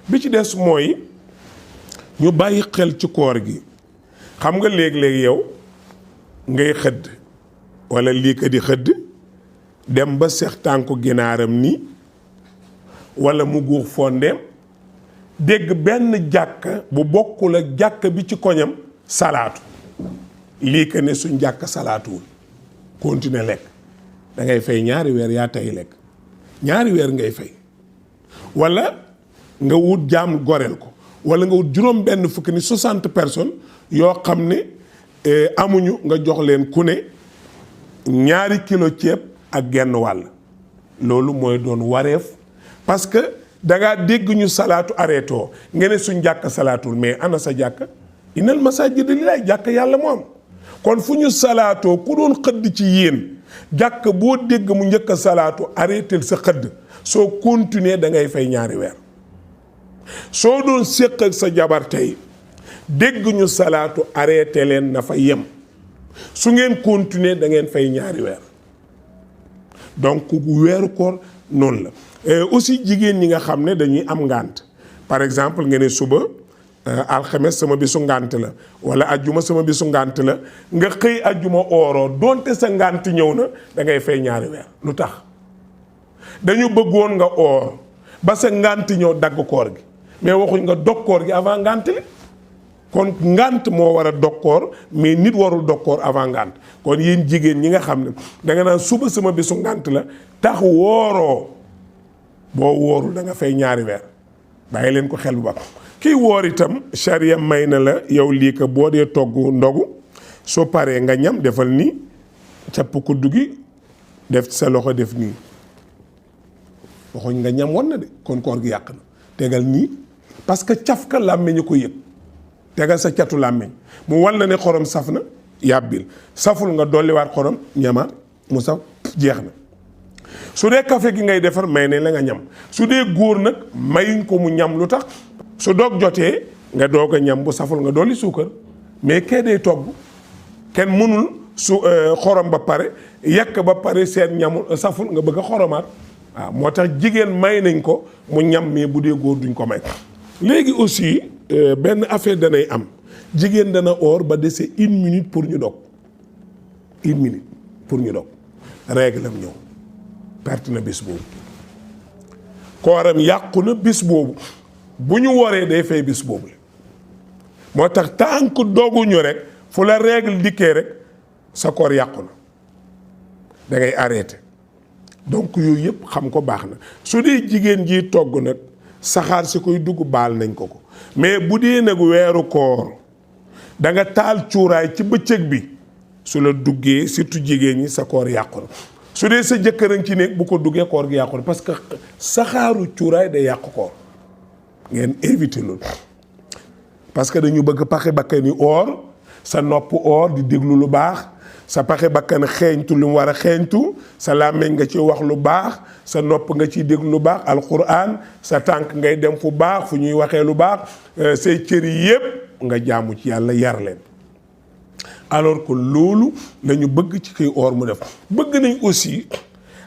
bi ci des mooy ñu bàyyi xel ci koor gi xam nga léeg-léeg yow ngay xëdd walla lii ko di xëdd dem ba seex tànku ginaaram nii walla mu guux fondeem dégg benn jàkka bu bokkul ak jàkka bi ci koñam salaatu lii ko ne suñ jàkka salaatuwul continuer lekk da ngay fay ñaari weer yaa tey lekk ñaari weer ngay fay walla nga wut jaam goreel ko walla nga wut juróom benn fukki ni 60 personnes yoo xam ne amuñu nga jox leen ku ne ñaari kilo ceeb ak genn wàll loolu mooy doon wareef parce que dangaa dégg ñu salaatu arrêté nga ne suñ jàkk salaatul mais ana sa jàkk innal masaajida lillaahi jàkk yàlla moo am kon fu ñu salaatoo ku doon xëdd ci yéen jàkk boo dégg mu njëkk a salaatu arrêté sa xëdd soo continuer da ngay fay ñaari weer soo doon séq ak sa jabar tey dégg ñu salaatu arrêté leen na fa yem su ngeen continuer da ngeen fay ñaari weer donc weeru koor noonu la aussi jigéen ñi nga xam ne dañuy am ngànt par exemple nga ne suba alxames sama bisu ngànt la wala ajjuma sama bisu ngànt la nga xëy ajjuma ooroo donte sa ngànt ñëw na da ngay fay ñaari weer lu tax dañu bëggoon nga oor ba sa ngànt ñëw dagg koor gi mais waxuñ nga dog koor gi avant ngànt li kon ngànt moo war a dog koor mais nit warul dog koor avant ngànt kon yéen jigéen ñi nga xam ne da nga naan suba sama bisu ngànt la tax wooroo boo woorul da nga fay ñaari weer bàyyi leen ko xel bu baax kii woor itam charia may na la yow lii ko boo dee togg ndogu soo paree nga ñam defal nii capp kuddu gi def sa loxo def nii waxuñ nga ñam wan na de kon koor gi yàq na tegal nii parce que caf ka làmmiñ ko yëg tegal sa catu làmmiñ mu wan la ne xorom saf na yàbbil saful nga dolliwaat xorom ñamaat mu saf jeex na su dee café gi ngay defar may ne la nga ñam su dee góor nag mayuñ ko mu ñam lu tax su doog jotee nga doog a ñam bu saful nga dolli suukar mais kee day togg kenn mënul su xorom ba pare yàq ba pare seen ñamul saful nga bëgg a xoromaat waaw moo tax jigéen may nañ ko mu ñam mais bu dee góor duñ ko may léegi aussi benn affaire danay am jigéen dana oor ba dese 1 minute pour ñu dog 1 minute pour ñu dog règle am ñëw perte na bis boobu kooram yàqu na bis boobu bu ñu woree day fay bis boobu la moo tax tànk doguñu rek fu la règle dikkee rek sa koor yàqu na da ngay arrêté donc yooyu yëpp xam ko baax na su dee jigéen ji togg nag saxaar si koy dugg baal nañ ko mais bu dee nag weeru koor da nga taal cuuraay ci bëccëg bi su la duggee surtout jigéen ñi sa koor yàqu na su dee sa jëkkëran ci nekk bu ko duggee koor gi yàqu na parce que saxaaru cuuraay day yàqu koor ngeen éviter loolu parce que dañu bëgg paxe bakkani oor sa nopp oor di déglu lu baax sa paxe bakkan xeeñtu lu mu war a xeeñtu sa làmmiñ nga ci wax lu baax sa nopp nga ciy déglu lu baax alquran sa tànk ngay dem fu baax fu ñuy waxee lu baax say cër yi yépp nga jaamu ci yàlla yar leen alors que loolu lañu bëgg ci koy oor mu def bëgg nañ aussi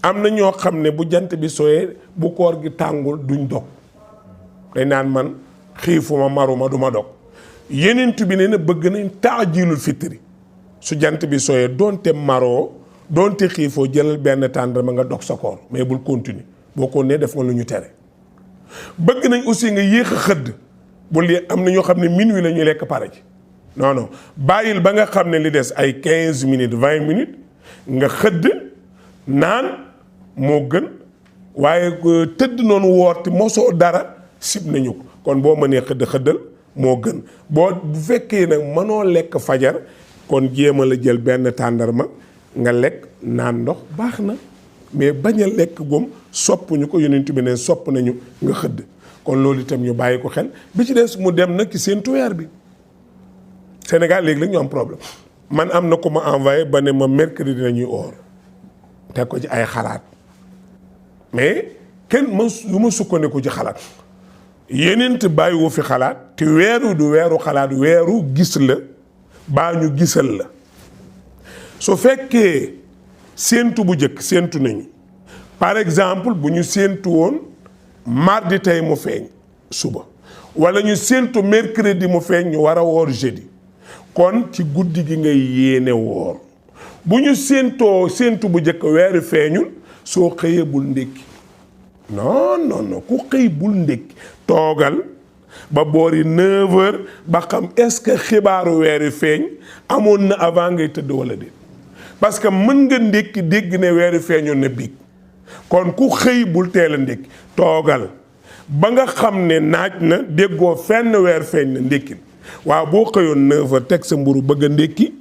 am na ñoo xam ne bu jant bi sooyee bu koor gi tàngul duñ dog day naan man xiifuma maruma duma dog yenentu bi nee na bëgg nañ taajilul fitri su jant bi sooyee doonte maroo doonte xiifoo jëlal benn tàndarma nga dog sa koor mais bul continuer boo ko nee def nga lu ñu tere bëgg nañ aussi nga yéex a xëdd bul am na ñoo xam ne minuit la ñuy lekk pare ci non non bàyyil ba nga xam ne li des ay 15 minutes 20 minutes nga xëdd naan moo gën waaye tëdd noonu woorti mosoo dara sib nañu ko kon boo mënee xëdd xëddal moo gën bu fekkee nag mënoo lekk fajar kon jéema la jël benn tàndarma nga lekk naan ndox baax na mais bañ a lekk goom soppuñu ko yonent bi ne sopp nañu nga xëdd kon loolu itam ñu bàyyi ko xel bi ci des mu dem nag ci seen weer bi Sénégal léegi la ñu am problème man am na ko ma envoyé ba ne ma mercredi nañuy oor teg ko ci ay xalaat mais kenn lu ma sukkandiku ci xalaat yenent bàyyiwu fi xalaat te weeru du weeru xalaat weeru gis la baa ñu gisal la su fekkee séentu bu njëkk séentu nañu par exemple bu ñu séentu woon mardi tey mu feeñ suba wala ñu séentu mercredi mu feeñ ñu war a woor jeudi kon ci guddi gi ngay yéene woor bu ñu séentu bu njëkk weeru feeñul soo xëyee bul ndékki non ku xëy bul ndékki toogal ba boori 9h ba xam est-ce que xibaaru weeru feeñ amoon na avant ngay tëdd wala déet parce que mën nga ndékki dégg ne weeru feeñoon na biig kon ku xëy bul teel a ndékki toogal ba nga xam ne naaj na déggoo fenn weer feeñ na ndékki waaw boo xëyoon 9h teg sa mburu bëgg a ndékki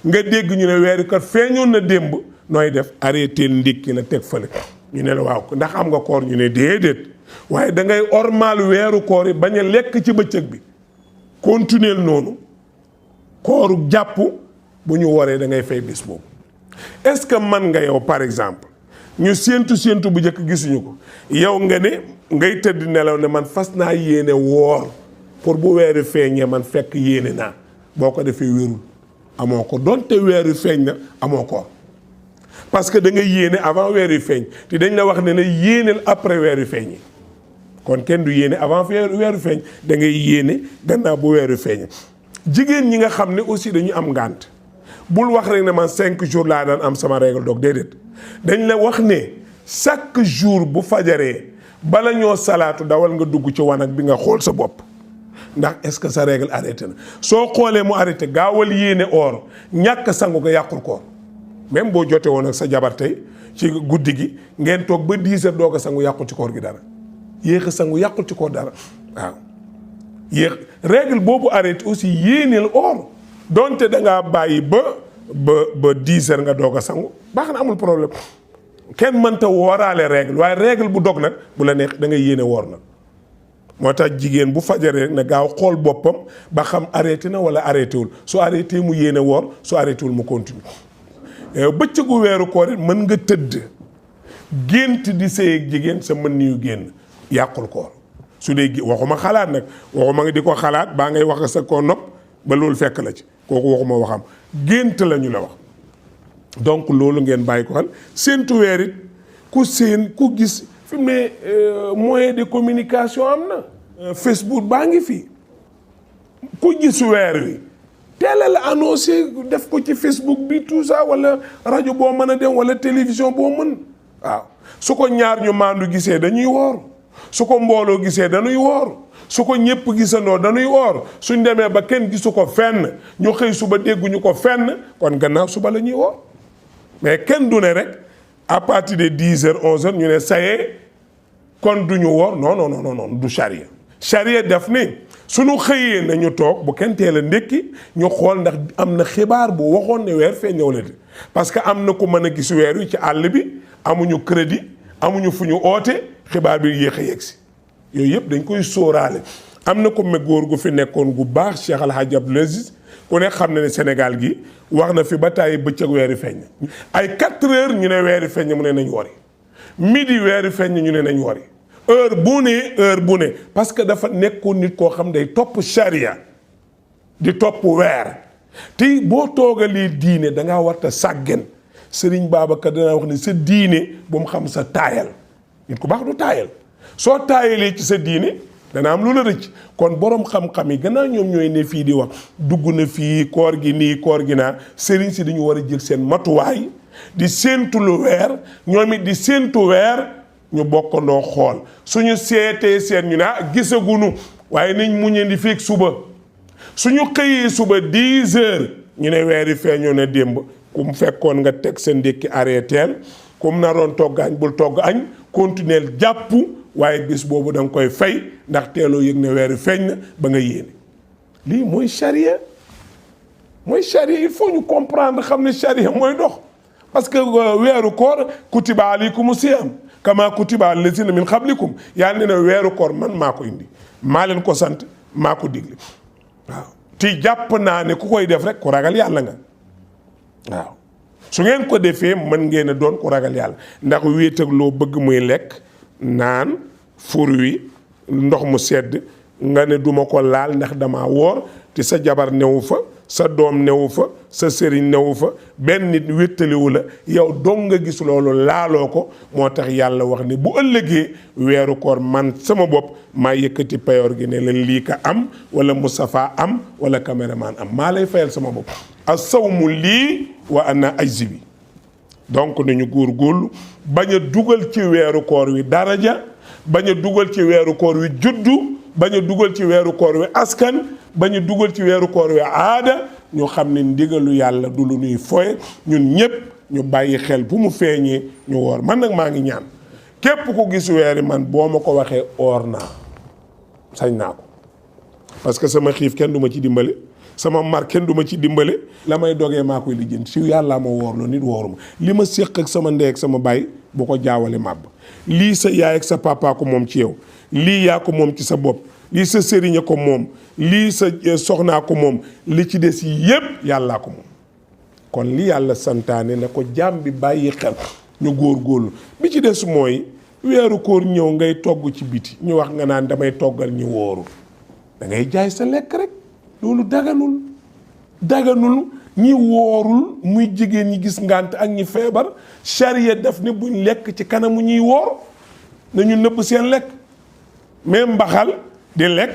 nga dégg ñu ne weeru kat feeñoon na démb nooy def arrêté ndékki la teg fële ñu ne la waaw ndax am nga koor ñu ne déedéet waaye da ngay ormal weeru koor yi bañ a lekk ci bëccëg bi continuer noonu kooru jàpp bu ñu waree da ngay fay bis boobu est-ce que man nga yow par exemple ñu séentu bu njëkk gisuñu ko yow nga ne ngay tëdd nelaw ne man fas naa yéene woor pour bu weeru feeñee man fekk yéene naa boo ko defee wérul amoo ko donte weeru feeñ na amoo koor parce que da nga yéene avant weeru feeñ te dañ la wax ne na yéeneel après weeru feeñ kon kenn du yéene avant weeru feeñ da ngay yéene gannaaw bu weeru feeñ jigéen ñi nga xam ne aussi dañu am ngànt bul wax rek ne man 5 jours laa daan am sama règle doog déedéet dañ la wax ne chaque jour bu fajaree bala ñoo salaatu dawal nga dugg ci wanag bi nga xool sa bopp ndax est-ce que sa règle arrêté na soo xoolee mu arrêté gaawal yéene or ñàkk sangu ko yàqul koor même boo jotee woon ak sa jabar tey ci guddi gi ngeen toog ba 10h doog a sangu yàqul ci koor gi dara yéex a sangu yàqul ci koor dara waaw yéex règle boobu arrêté aussi yéeneel or donte da ngaa bàyyi ba 10h nga doog a sangu baax na amul problème kenn mënta wooraale règle waaye règle bu dog nag bu la neex da ngay yéene woor nag moo tax jigéen bu fajaree na gaaw xool boppam ba xam arrêté na wala arrêté wul su arrêté mu yéene woor su arrêté wul mu continue bëccëgu weeru koor it mën nga tëdd gént di sëy ak jigéen sa mën niyu génn yàqul koor su dee waxuma xalaat nag waxuma nga di ko xalaat baa ngay wax sa koo nopp ba loolu fekk la ci kooku waxuma waxam gént la ñu la wax donc loolu ngeen bàyyi ko xel séentu weer it ku gis fi mu ne moyen de communication am na Facebook baa ngi fi ku gis weer wi teel a la annoncé def ko ci Facebook bi tout ça wala rajo boo mën a dem wala télévision boo mën waaw su ko ñaar ñu maandu gisee dañuy woor su ko mbooloo gisee dañuy woor su ko ñëpp gisandoo dañuy woor suñ demee ba kenn gisu ko fenn ñu xëy suba dégguñu ko fenn kon gannaaw suba la ñuy woor mais kenn du ne rek à partir de 10h 11h ñu ne sayee kon duñu woor non du charia charia def ni suñu xëyee nañu toog bu kenn teel a ndékki ñu xool ndax am na xibaar bu waxoon ne weer fee ñëw la de parce que am na ku mën a gis weer wi ci àll bi amuñu crédit amuñu fu ñu oote xibaar bi yéex a yegg si yooyu yëpp dañ koy sóoraale am na ko me góor gu fi nekkoon gu baax Cheikh Al Hadj Abdoul Aziz ku ne xam na ne Sénégal gi wax na fi ba tàyyi bëccëg weeri feeñ ay 4h ñu ne weeri feeñ mu ne nañ wori midi weeri feeñ ñu ne nañ wori heure bu ne parce que dafa nekkoon nit koo xam day topp charia di topp weer te boo toogalee diine da ngaa warta sàggen Sëriñ Babacar danaa wax ne sa diine bu mu xam sa taayal nit ku baax du taayal soo taayalee ci sa diine dana am lu la rëcc kon borom xam-xam yi gannaaw ñoom ñooy ne fii di wax dugg na fii koor gi nii koor gi naa sëriñ si dañu war a jël seen matuwaay di séentu lu weer ñoom it di séentu weer ñu bokkandoo xool suñu seetee seen ñu ne gisagunu waaye nañ muñee di feek suba suñu xëyee suba 10h ñu ne weeri feeñoo na démb ku mu fekkoon nga teg sa ndékki arrêteel ku mu naroon togg añ bul togg añ continuer jàpp waaye bis boobu da nga koy fay ndax teeloo yëg ne weeri feeñ na ba nga yéene lii mooy charia il faut ñu comprendre xam ne charia mooy dox parce que weeru koor kutiba alaykumu siyam kama kutiba alal lazina min qablikum yàlla ne na weeru koor man maa ko indi maa leen ko sant maa ko digle waaw te jàpp naa ne ku koy def rek ku ragal yàlla nga waaw su ngeen ko defee mën ngeen a doon ku ragal yàlla ndax wéet ak loo bëgg muy lekk naan fur wi ndox mu sedd nga ne duma ko laal ndax dama woor te sa jabar newu fa sa doom newu fa sa sëriñ newu fa benn nit wéttaliwu la yow dong nga gis loolu laaloo ko moo tax yàlla wax ne bu ëllëgee weeru koor man sama bopp maa yëkkati payoor gi ne la lii ka am wala Moustapha am wala caméraman am maa lay fayal sama bopp as-sawmu lii wa ana ajzi bi donc nañu góorgóorlu bañ a dugal ci weeru koor wi daraja bañ a dugal ci weeru koor wi juddu bañ a dugal ci weeru koor wi askan bañ a dugal ci weeru koor wi aada ñu xam ne ndigalu yàlla du lu nuy foye ñun ñëpp ñu bàyyi xel bu mu feeñee ñu woor man nag maa ngi ñaan képp ku gis weeri man boo ma ko waxee oor naa sañ naa ko parce que sama xiif kenn du ma ci dimbale sama mar kenn du ma ci dimbale la may dogee maa koy lijjanti si yàllaa ma woorloo nit wooruma li ma séq ak sama ndey ak sama baay bu ko jaawale màbb lii sa yaay ak sa papa ko moom ci yow lii yaa ko moom ci sa bopp lii sa sëriñ ko moom lii sa soxnaa ko moom li ci des yépp yàllaa ko moom kon li yàlla santaane na ko jaam bi bàyyi xel ñu góorgóorlu bi ci des mooy weeru koor ñëw ngay togg ci biti ñu wax nga naan damay toggal ñu wóoru da ngay jaay sa lekk rek loolu daganul ñi woorul muy jigéen ñi gis ngànt ak ñi feebar charia daf ne buñ lekk ci kanamu ñuy woor nañu nëbb seen lekk mais mbaxal di lekk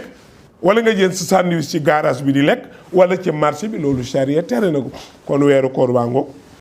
wala nga jël sa sandwich ci garage bi di lekk wala ci marché bi loolu charia tere na ko kon weeru koor baa ngoog